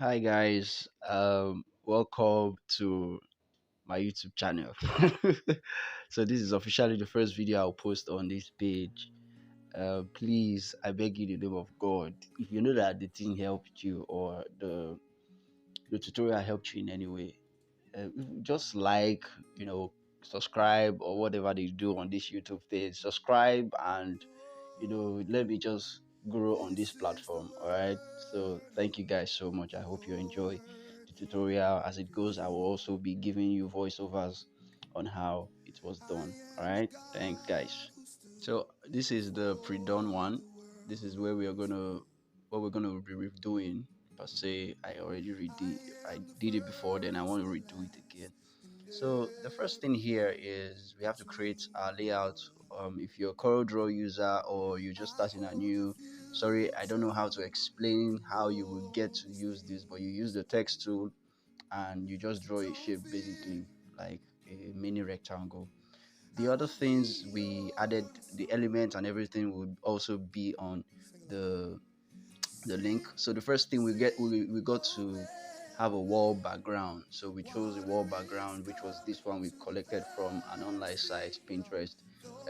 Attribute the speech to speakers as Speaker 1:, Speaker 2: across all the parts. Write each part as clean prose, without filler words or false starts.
Speaker 1: Hi guys, welcome to my YouTube channel. So this is officially the first video I'll post on this page. Please, I beg you in the name of God, if you know that the thing helped you or the tutorial helped you in any way, just like, you know, subscribe or whatever they do on this YouTube page. Subscribe and let me just grow on this platform. All right. So thank you guys so much. I hope you enjoy the tutorial. As it goes, I will also be giving you voiceovers on how it was done. All right. Thanks, guys. So this is the pre-done one. This is where we are gonna what we're gonna be redoing per se. I did it before, then I want to redo it again. So the first thing here is we have to create our layout. If you're a CorelDRAW user or you're just starting a new, sorry, I don't know how to explain how you will get to use this, but you use the text tool and you just draw a shape basically like a mini rectangle. The other things we added, the elements and everything would also be on the the link. So the first thing we got to have a wall background. So we chose a wall background, which was this one we collected from an online site, Pinterest.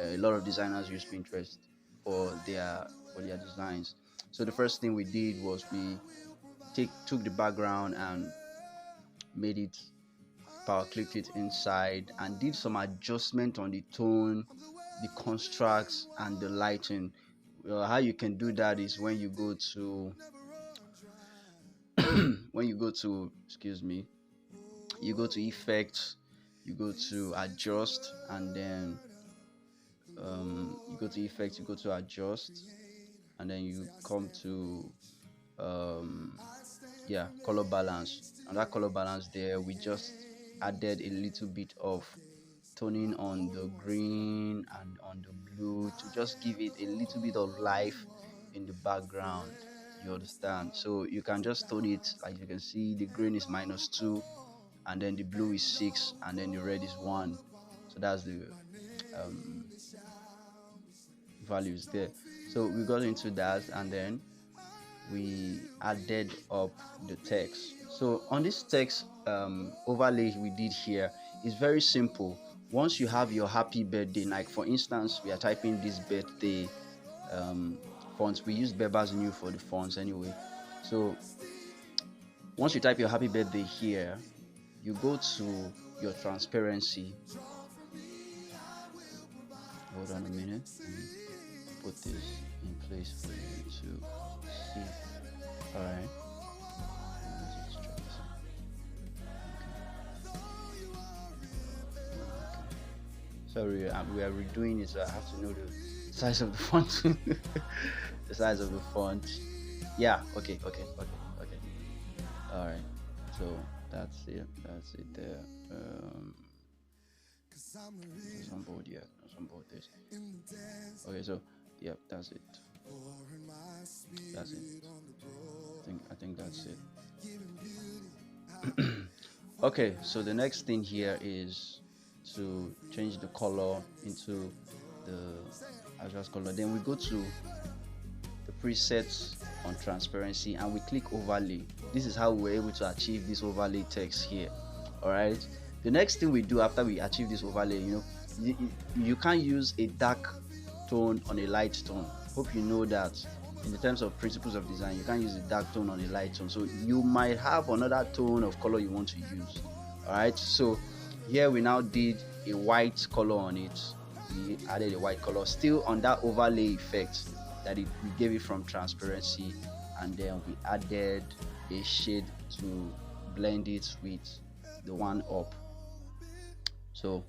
Speaker 1: A lot of designers use Pinterest for their designs. So the first thing we did was we took the background and made it power clicked it inside and did some adjustment on the tone, the constructs and the lighting. How you can do that is when you go to excuse me, you go to effects, you go to adjust, and then you go to effects, you go to adjust, and then you come to um, yeah, color balance. And that color balance there, we just added a little bit of toning on the green and on the blue to just give it a little bit of life in the background. You understand? So you can just tone it. Like you can see, the green is -2, and then the blue is 6, and then the red is 1. So that's the um, values there. So we got into that, and then we added up the text. So on this text overlay we did here is very simple. Once you have your happy birthday, like for instance, we are typing this birthday um, fonts. We use Beba's New for the fonts anyway. So once you type your happy birthday here, you go to your transparency. Hold on a minute. Let me put this in place for you to see. All right. Let's try this. Sorry, we are redoing it, so I have to know the size of the font. The size of the font. Yeah. Okay. All right. So that's it. That's it there. It's on board yet. It's on board this. Okay. So yep, that's it. That's it. I think that's it. Okay. So the next thing here is to change the color into the adjust color. Then we go to the presets on transparency and we click overlay. This is how we're able to achieve this overlay text here. All right. The next thing we do after we achieve this overlay, you can't use a dark tone on a light tone. Hope you know that. In the terms of principles of design, you can't use a dark tone on a light tone, so you might have another tone of color you want to use. All right, so here we now did a white color on it. We added a white color still on that overlay effect we gave it from transparency, and then we added a shade to blend it with the one up. So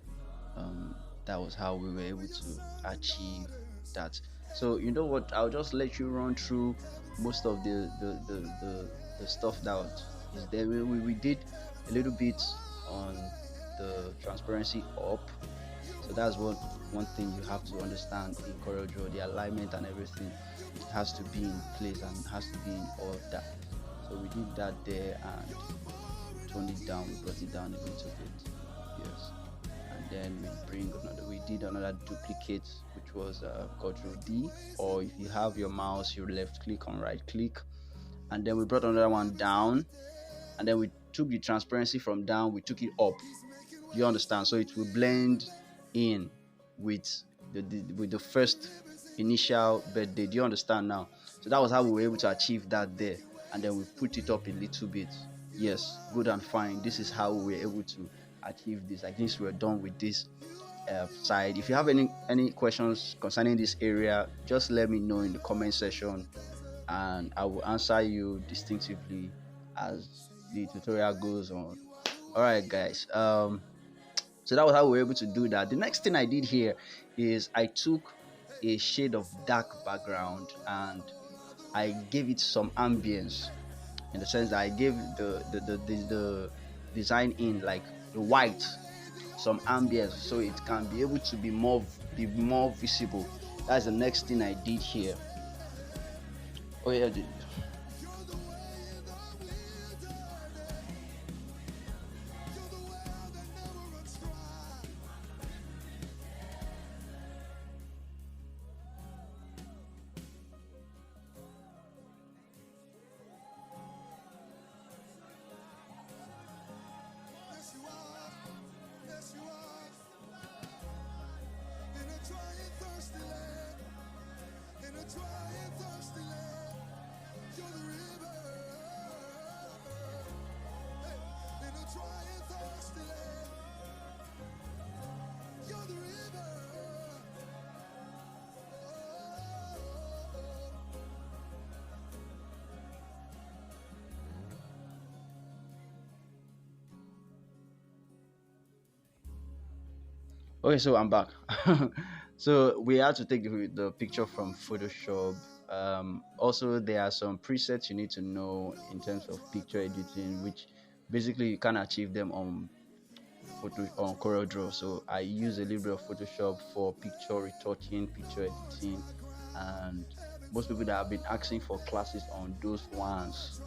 Speaker 1: that was how we were able to achieve that. So you know what, I'll just let you run through most of the stuff that is there. We did a little bit on the transparency up. So that's one thing you have to understand in CorelDRAW. The alignment and everything has to be in place and has to be in order. So we did that there and toned it down, we brought it down a little bit. Yes. And then we did another duplicate, which was Ctrl D, or if you have your mouse, you left click on right click, and then we brought another one down and then we took the transparency from down, we took it up. You understand? So it will blend in with with the first initial birthday. Do you understand now? So that was how we were able to achieve that there, and then we put it up a little bit. Yes, good and fine. This is how we were able to achieve this. I guess we're done with this side. If you have any questions concerning this area, just let me know in the comment section, and I will answer you distinctively as the tutorial goes on. All right, guys. So that was how we were able to do that. The next thing I did here is I took a shade of dark background and I gave it some ambience, in the sense that I gave the design in, like the white, some ambience, so it can be able to be more visible. That's the next thing I did here. Oh yeah. Okay, so I'm back. So we had to take the picture from Photoshop. Also, there are some presets you need to know in terms of picture editing, which basically you can achieve them on Corel Draw. So I use a little bit of Photoshop for picture retouching, picture editing, and most people that have been asking for classes on those ones,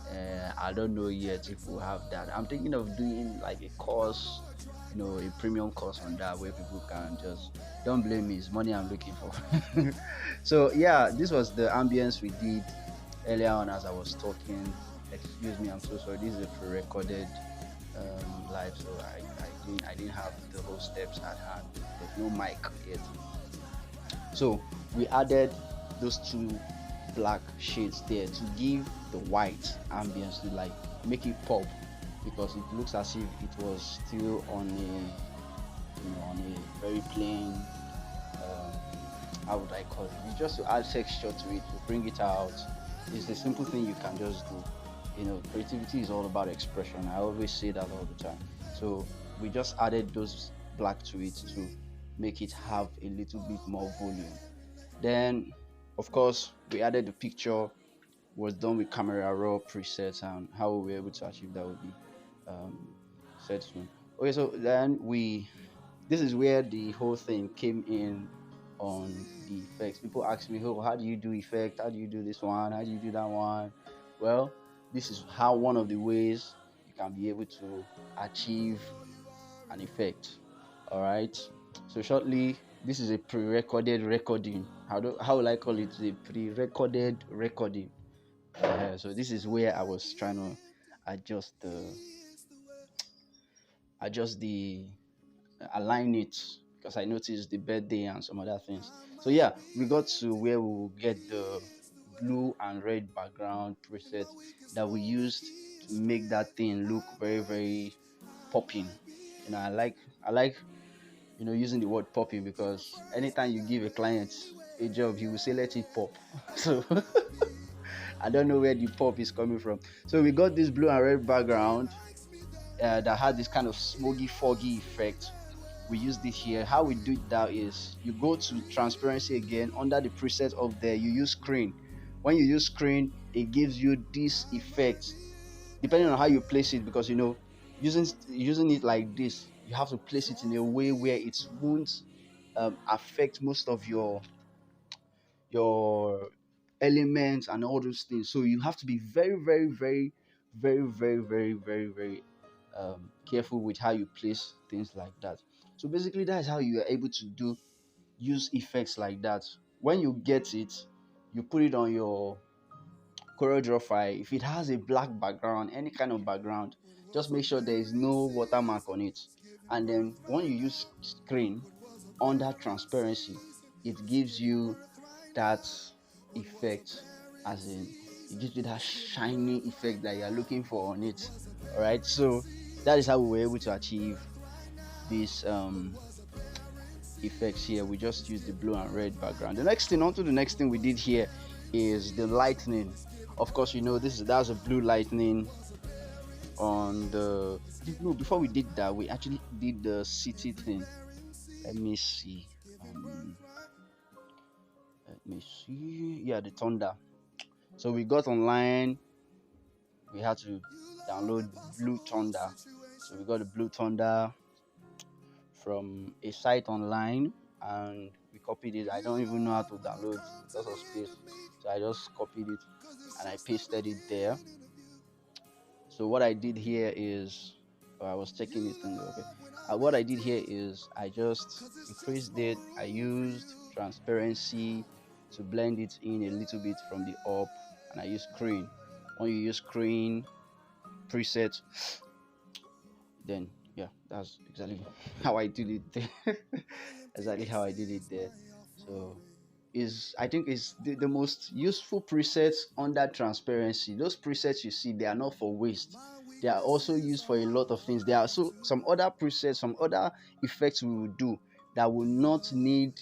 Speaker 1: I don't know yet if we have that. I'm thinking of doing like a course, a premium course on that, where people can just, don't blame me, it's money I'm looking for. So yeah, this was the ambience we did earlier on as I was talking. Excuse me, I'm so sorry. This is a pre-recorded live, so I didn't have the whole steps at hand. There's no mic yet. So we added those two black shades there to give the white ambience, to like make it pop, because it looks as if it was still on a very plain, how would I call it? It's just to add texture to it, to bring it out. It's the simple thing you can just do. Creativity is all about expression. I always say that all the time. So we just added those black to it to make it have a little bit more volume. Then, of course, we added the picture. Was done with camera raw presets, and how we were able to achieve that will be said soon. Okay, so then this is where the whole thing came in on the effects. People ask me, oh, how do you do effect? How do you do this one? How do you do that one? Well, this is how one of the ways you can be able to achieve an effect. All right. So shortly, this is a pre-recorded recording. How will I call it? A pre-recorded recording. So this is where I was trying to adjust the align it, because I noticed the birthday and some other things. So yeah, we got to where we will get the blue and red background preset that we used to make that thing look very, very popping. I like using the word popping, because anytime you give a client a job, he will say let it pop. So I don't know where the pop is coming from. So we got this blue and red background that had this kind of smoky, foggy effect. We use this here. How we do that is you go to transparency again. Under the preset of there, you use screen. When you use screen, it gives you this effect, depending on how you place it, because using it like this, you have to place it in a way where it won't affect most of your elements and all those things. So you have to be very, very, very, very, very, very, very, very careful with how you place things like that. So basically, that is how you are able to use effects like that. When you get it, you put it on your CorelDRAW file, if it has a black background, any kind of background, just make sure there is no watermark on it. And then when you use screen under transparency, it gives you that effect, as in it gives you that shiny effect that you're looking for on it. All right, so that is how we were able to achieve this effects here. We just use the blue and red background. The next thing, on to the next thing we did here is the lightning. Of course, you know that's a blue lightning on the no. Before we did that, we actually did the city thing. Let me see. Let me see. Yeah, the thunder. So we got online. We had to download Blue Thunder. So we got the Blue Thunder from a site online, and we copied it. I don't even know how to download because of space, so I just copied it and I pasted it there. So what I did here is, I was checking it and okay. What I did here is I just increased it. I used transparency to blend it in a little bit from the up, and I use screen. When you use screen preset, then yeah, that's exactly how I did it there. Exactly how I did it there. So I think is the most useful presets under transparency. Those presets you see, they are not for waste. They are also used for a lot of things. There are so some other presets, some other effects we will do that will not need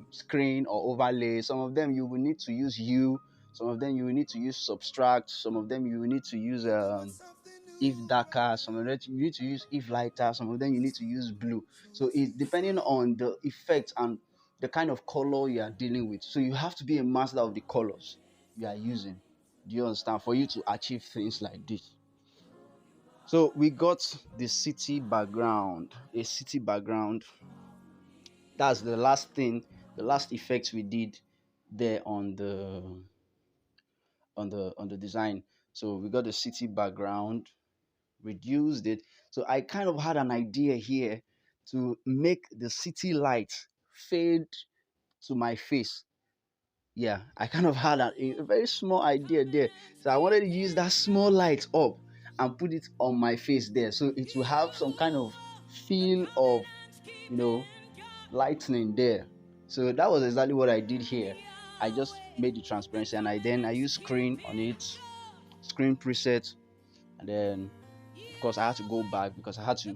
Speaker 1: screen or overlay. Some of them you will need to use hue. Some of them you will need to use subtract. Some of them you will need to use if darker, some of them you need to use if lighter, some of them you need to use blue. So it's depending on the effect and the kind of color you are dealing with. So you have to be a master of the colors you are using. Do you understand? For you to achieve things like this. So we got the city background, a city background. That's the last thing, the last effect we did there on the design. So we got the city background, reduced it. So I kind of had an idea here to make the city light fade to my face. Yeah, I kind of had a very small idea there. So I wanted to use that small light up and put it on my face there. So it will have some kind of feel of, you know, lightning there. So that was exactly what I did here. I just made the transparency and I used screen on it, screen preset, and then of course I had to go back because I had to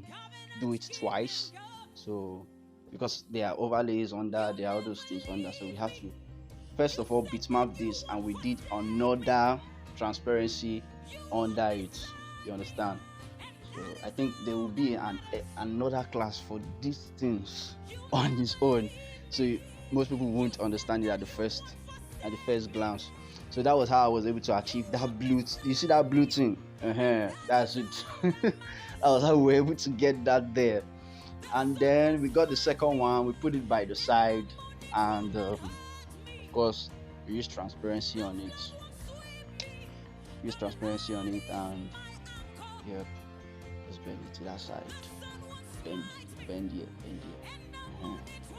Speaker 1: do it twice. So because there are overlays under, there are all those things under, so we have to first of all bitmap this, and we did another transparency under it. You understand? So I think there will be another class for these things on its own. So most people won't understand it at the first glance. So that was how I was able to achieve that blue. You see that blue thing? That's it. That was how we were able to get that there. And then we got the second one. We put it by the side, and of course we use transparency on it. And yep, just bend it to that side. Bend here.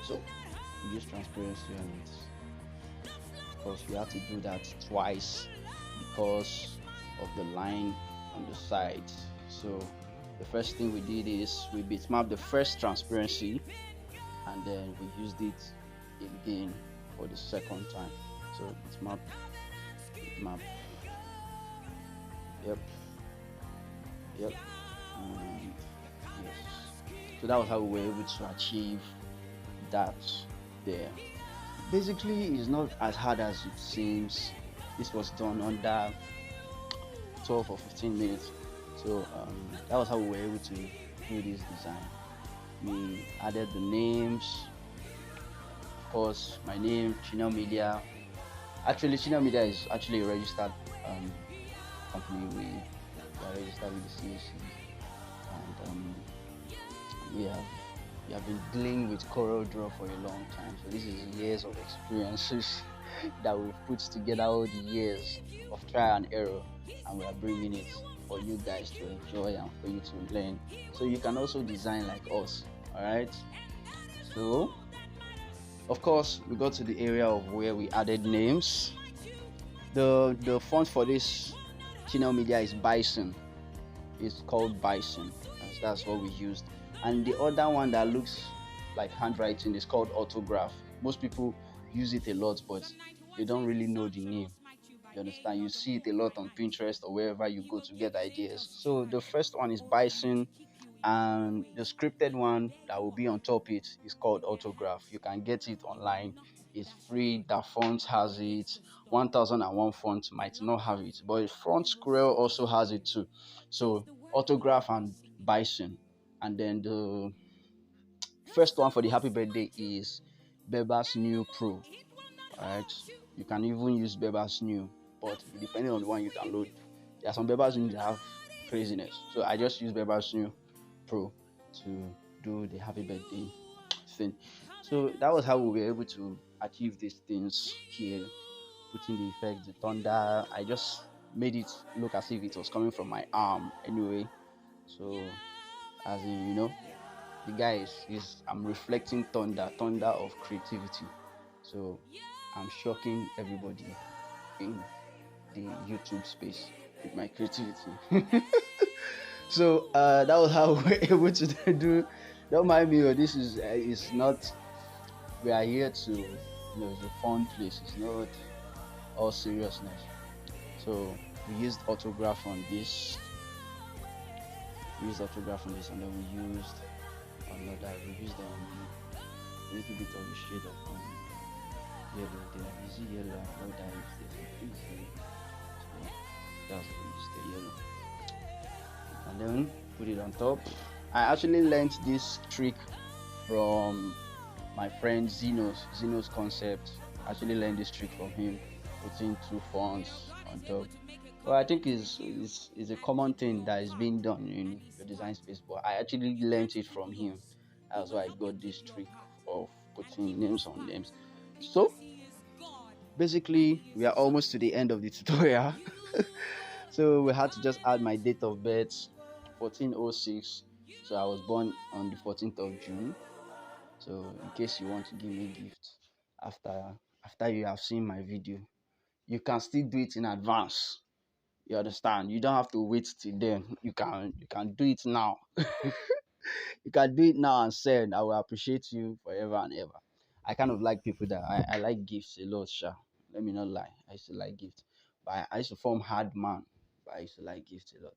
Speaker 1: So we use transparency on it. Of course, we have to do that twice because of the line on the side. So the first thing we did is we bitmapped the first transparency, and then we used it again for the second time. So bitmap. Yep. And yes. So that was how we were able to achieve that there. Basically, it's not as hard as it seems. This was done under 12 or 15 minutes. So that was how we were able to do this design. We added the names. Of course, my name, Chino Media. Actually, Chino Media is actually a registered company. We are registered with the CAC, and we have been dealing with CorelDRAW for a long time. So this is years of experiences that we've put together, all the years of trial and error, and we are bringing it for you guys to enjoy and for you to learn, so you can also design like us. All right. So of course we got to the area of where we added names. The font for this channel media is Bison. It's called Bison. That's what we used. And the other one that looks like handwriting is called Autograph. Most people use it a lot, but they don't really know the name. You understand? You see it a lot on Pinterest or wherever you go to get ideas. So the first one is Bison, and the scripted one that will be on top it is called Autograph. You can get it online. It's free. The font has it. 1001 font might not have it, but front Corel also has it too. So Autograph and Bison. And then the first one for the happy birthday is Beba's New Pro. Alright, you can even use Beba's New, but depending on the one you download, there are some Beba's New that have craziness. So I just use Beba's New Pro to do the happy birthday thing. So that was how we were able to achieve these things here, putting the effects, the thunder. I just made it look as if it was coming from my arm anyway. So as in, the guy is I'm reflecting thunder of creativity. So I'm shocking everybody in the YouTube space with my creativity. So that was how we were able to do. Don't mind me, this is not. We are here to, it's a fun place. It's not all seriousness. So we used autograph on this. And then we used another. We used a little bit of a shade of yellow there. You see yellow and all that is there. So that's what we used the yellow. And then put it on top. I actually learned this trick from my friend Zeno's Concept. I actually learned this trick from him, putting two fonts on top. Well, I think is a common thing that is being done in the design space, but I actually learned it from him. That's why I got this trick of putting names on names. So basically, we are almost to the end of the tutorial. So we had to just add my date of birth, 1406. So I was born on the 14th of June. So in case you want to give me a gift after you have seen my video, you can still do it in advance. You understand? You don't have to wait till then. You can do it now. You can do it now and send. I will appreciate you forever and ever. I kind of like people that I like gifts a lot, sure. Let me not lie. I used to like gifts. But I used to form hard man. But I used to like gifts a lot.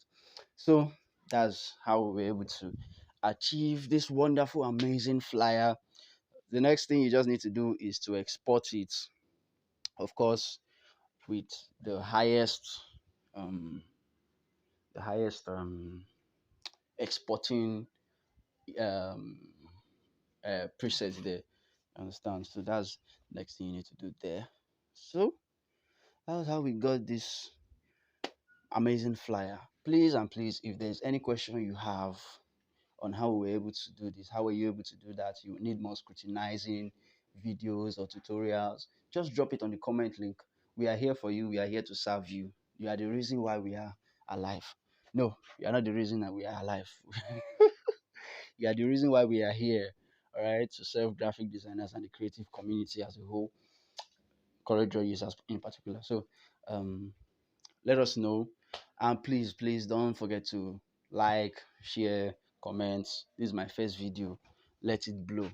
Speaker 1: So that's how we were able to achieve this wonderful, amazing flyer. The next thing you just need to do is to export it. Of course, with the highest um exporting um presets there. Understand? So that's next thing you need to do there. So that's how we got this amazing flyer. Please and please, if there's any question you have on how we were able to do this, how were you able to do that, you need more scrutinizing videos or tutorials, just drop it on the comment link. We are here for you. We are here to serve you. You are the reason why we are alive. No, you are not the reason that we are alive. You are the reason why we are here, all right, to serve graphic designers and the creative community as a whole, Corel users in particular. So let us know, and please don't forget to like, share, comment. This is my first video. Let it blow.